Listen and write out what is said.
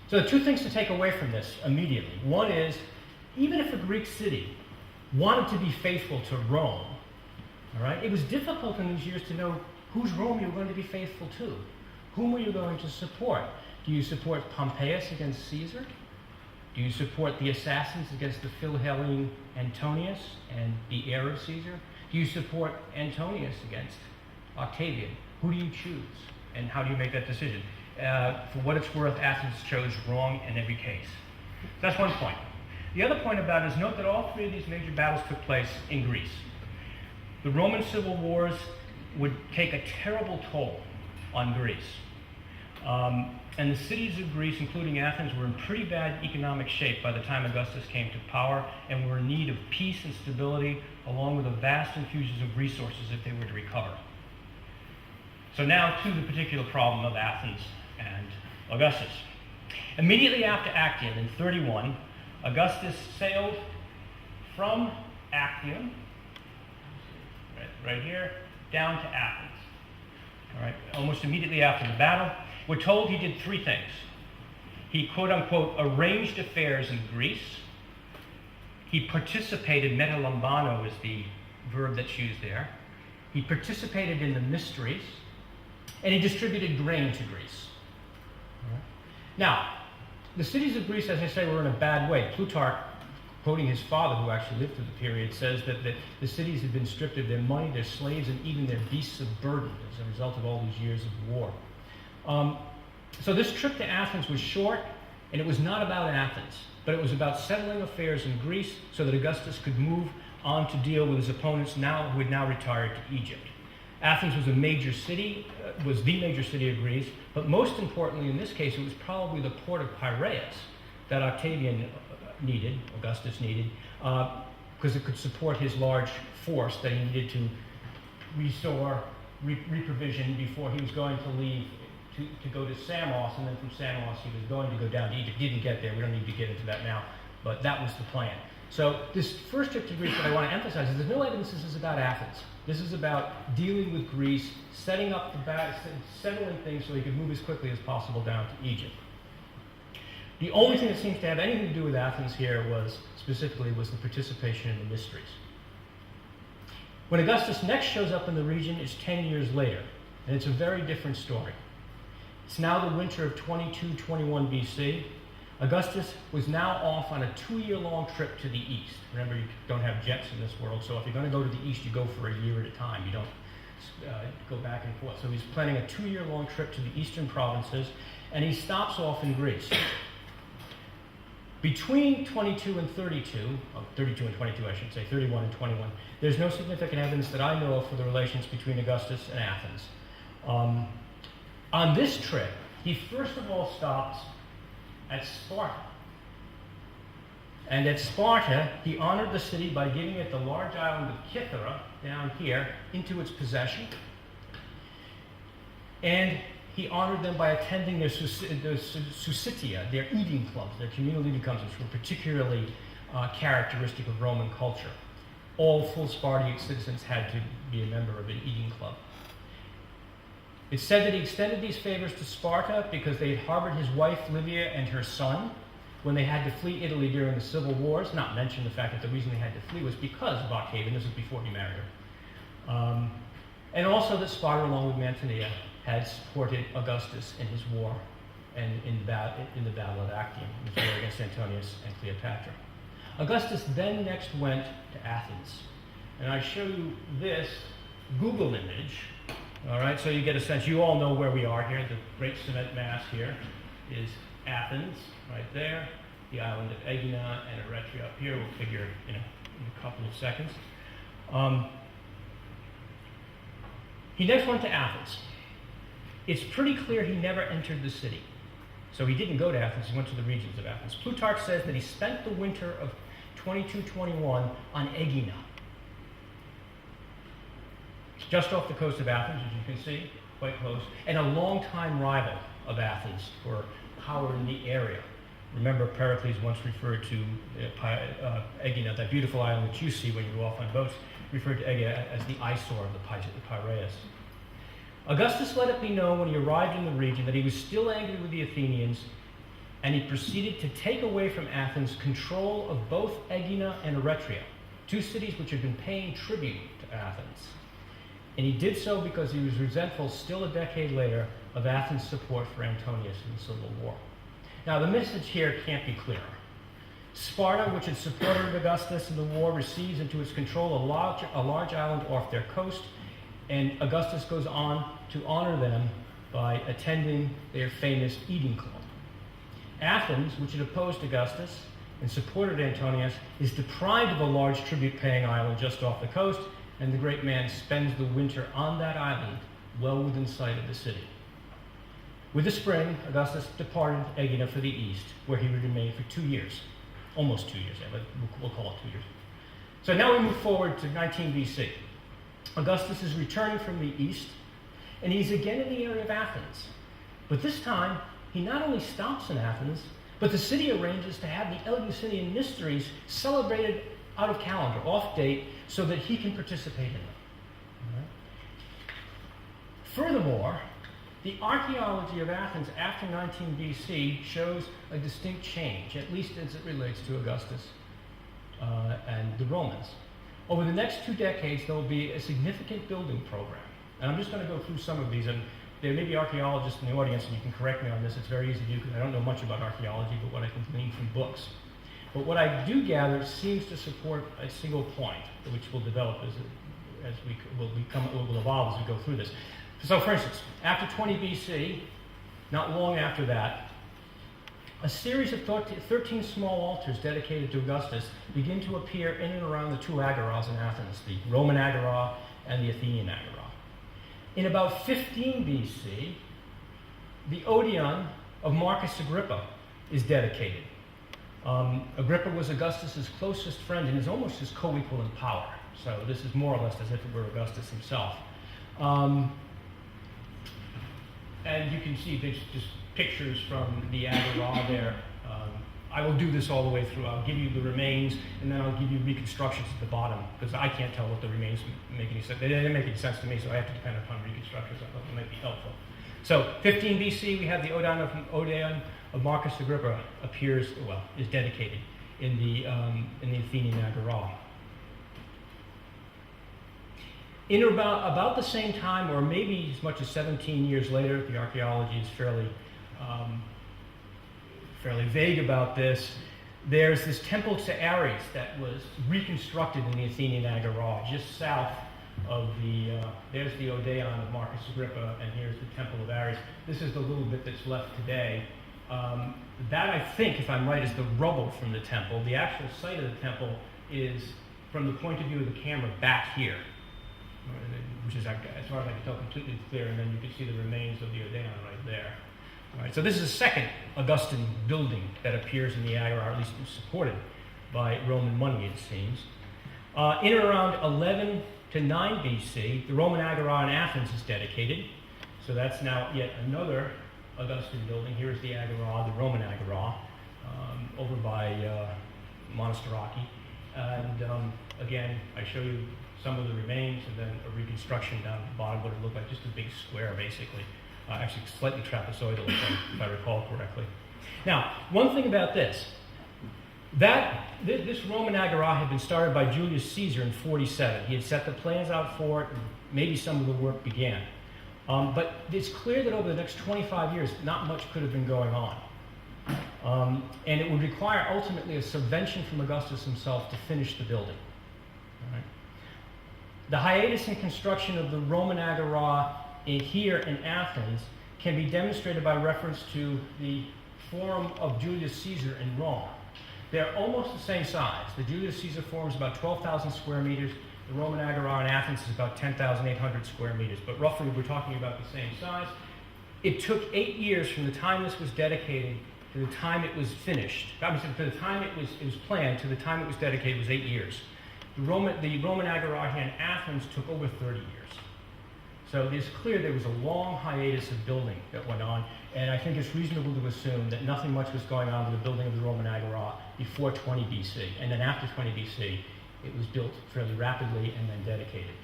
So the two things to take away from this immediately. One is, even if a Greek city wanted to be faithful to Rome, all right, it was difficult in these years to know whose Rome you were going to be faithful to. Whom were you going to support? Do you support Pompeius against Caesar? Do you support the assassins against the Philhellene Antonius and the heir of Caesar? Do you support Antonius against Octavian? Who do you choose? And how do you make that decision? For what it's worth, Athens chose wrong in every case. That's one point. The other point about it is note that all three of these major battles took place in Greece. The Roman civil wars would take a terrible toll on Greece. And the cities of Greece, including Athens, were in pretty bad economic shape by the time Augustus came to power and were in need of peace and stability, along with a vast infusion of resources if they were to recover. So now to the particular problem of Athens and Augustus. Immediately after Actium in 31, Augustus sailed from Actium, right here, down to Athens. All right, almost immediately after the battle. We're told he did three things. He, quote unquote, arranged affairs in Greece. He participated, metalambano is the verb that's used there. He participated in the mysteries, and he distributed grain to Greece. Right. Now, the cities of Greece, as I say, were in a bad way. Plutarch, quoting his father, who actually lived through the period, says that the cities had been stripped of their money, their slaves, and even their beasts of burden as a result of all these years of war. So this trip to Athens was short, and it was not about Athens, but it was about settling affairs in Greece so that Augustus could move on to deal with his opponents who had now retired to Egypt. Athens was a major city, was the major city of Greece, but most importantly in this case, it was probably the port of Piraeus that Augustus needed, because it could support his large force that he needed to restore, reprovision before he was going to leave to go to Samos, and then from Samos he was going to go down to Egypt. He didn't get there, we don't need to get into that now, but that was the plan. So this first trip to Greece, what I want to emphasize is there's no evidence this is about Athens. This is about dealing with Greece, setting up settling things so he could move as quickly as possible down to Egypt. The only thing that seems to have anything to do with Athens here was the participation in the mysteries. When Augustus next shows up in the region, it's 10 years later, and it's a very different story. It's now the winter of 22-21 BC. Augustus was now off on a 2-year-long trip to the east. Remember, you don't have jets in this world, so if you're going to go to the east, you go for a year at a time. You don't go back and forth. So he's planning a 2-year-long trip to the eastern provinces, and he stops off in Greece. Between 22 and 32, 32 and 22 I should say, 31 and 21, there's no significant evidence that I know of for the relations between Augustus and Athens. On this trip, he first of all stops at Sparta. And at Sparta, he honored the city by giving it the large island of Kythera, down here, into its possession. And he honored them by attending their Syssitia, their eating clubs, their communal eating clubs, which were particularly characteristic of Roman culture. All full Spartan citizens had to be a member of an eating club. It's said that he extended these favors to Sparta because they had harbored his wife Livia and her son when they had to flee Italy during the civil wars, not mention the fact that the reason they had to flee was because of Octavian. This was before he married her. And also that Sparta, along with Mantinea, had supported Augustus in his war and in the Battle of Actium, his war against Antonius and Cleopatra. Augustus then next went to Athens. And I show you this Google image. All right, so you get a sense, you all know where we are here. The great cement mass here is Athens, right there. The island of Aegina and Eretria up here. We'll figure in a couple of seconds. He next went to Athens. It's pretty clear he never entered the city. So he didn't go to Athens, he went to the regions of Athens. Plutarch says that he spent the winter of 22-21 on Aegina. It's just off the coast of Athens, as you can see, quite close, and a longtime rival of Athens for power in the area. Remember, Pericles once referred to Aegina, that beautiful island that you see when you go off on boats, referred to Aegina as the eyesore of the Piraeus. Augustus let it be known when he arrived in the region that he was still angry with the Athenians and he proceeded to take away from Athens control of both Aegina and Eretria, two cities which had been paying tribute to Athens. And he did so because he was resentful, still a decade later, of Athens' support for Antonius in the Civil War. Now, the message here can't be clearer. Sparta, which had supported Augustus in the war, receives into its control a large island off their coast, and Augustus goes on to honor them by attending their famous eating club. Athens, which had opposed Augustus and supported Antonius, is deprived of a large tribute-paying island just off the coast, and the great man spends the winter on that island, well within sight of the city. With the spring, Augustus departed Aegina for the east, where he would remain for 2 years. Almost 2 years, but we'll call it 2 years. So now we move forward to 19 BC. Augustus is returning from the east, and he's again in the area of Athens. But this time, he not only stops in Athens, but the city arranges to have the Eleusinian mysteries celebrated out of calendar, off date, so that he can participate in them. All right? Furthermore, the archaeology of Athens after 19 BC shows a distinct change, at least as it relates to Augustus and the Romans. Over the next 2 decades, there will be a significant building program. And I'm just going to go through some of these, and there may be archaeologists in the audience, and you can correct me on this. It's very easy to do because I don't know much about archaeology, but what I can glean from books. But what I do gather seems to support a single point, which will develop as we will evolve as we go through this. So, for instance, after 20 BC, not long after that, a series of 13 small altars dedicated to Augustus begin to appear in and around the two agoras in Athens, the Roman agora and the Athenian agora. In about 15 BC, the Odeon of Marcus Agrippa is dedicated. Agrippa was Augustus's closest friend and is almost his co-equal in power. So this is more or less as if it were Augustus himself. And you can see there's just pictures from the agora there. I will do this all the way through. I'll give you the remains, and then I'll give you reconstructions at the bottom, because I can't tell what the remains make any sense. They didn't make any sense to me, so I have to depend upon reconstructions. I thought it might be helpful. So 15 BC, we have the Odeon of Marcus Agrippa is dedicated in the Athenian agora. In about the same time, or maybe as much as 17 years later, the archaeology is fairly vague about this, there's this temple to Ares that was reconstructed in the Athenian agora, just south of there's the Odeon of Marcus Agrippa, and here's the temple of Ares. This is the little bit that's left today. That, I think, if I'm right, is the rubble from the temple. The actual site of the temple is, from the point of view of the camera, back here, which is, as far as I can tell, completely clear, and then you can see the remains of the Odeon right there. All right, so this is the second Augustan building that appears in the agora, or at least supported by Roman money, it seems. In and around 11 to 9 BC, the Roman agora in Athens is dedicated. So that's now yet another Augustan building. Here's the agora, the Roman agora, over by Monastiraki. And again, I show you some of the remains and then a reconstruction down at the bottom, what it looked like, just a big square, basically. Actually slightly trapezoidal, if I recall correctly. Now, one thing about this Roman agora had been started by Julius Caesar in 47. He had set the plans out for it, and maybe some of the work began. But it's clear that over the next 25 years, not much could have been going on. And it would require ultimately a subvention from Augustus himself to finish the building. All right. The hiatus in construction of the Roman agora here in Athens can be demonstrated by reference to the Forum of Julius Caesar in Rome. They're almost the same size. The Julius Caesar Forum is about 12,000 square meters. The Roman agora in Athens is about 10,800 square meters, but roughly we're talking about the same size. It took 8 years from the time this was dedicated to the time it was finished. From the time it was planned to the time it was dedicated was 8 years. The Roman agora here in Athens took over 30 years. So it's clear there was a long hiatus of building that went on, and I think it's reasonable to assume that nothing much was going on with the building of the Roman agora before 20 BC. And then after 20 BC, it was built fairly rapidly and then dedicated.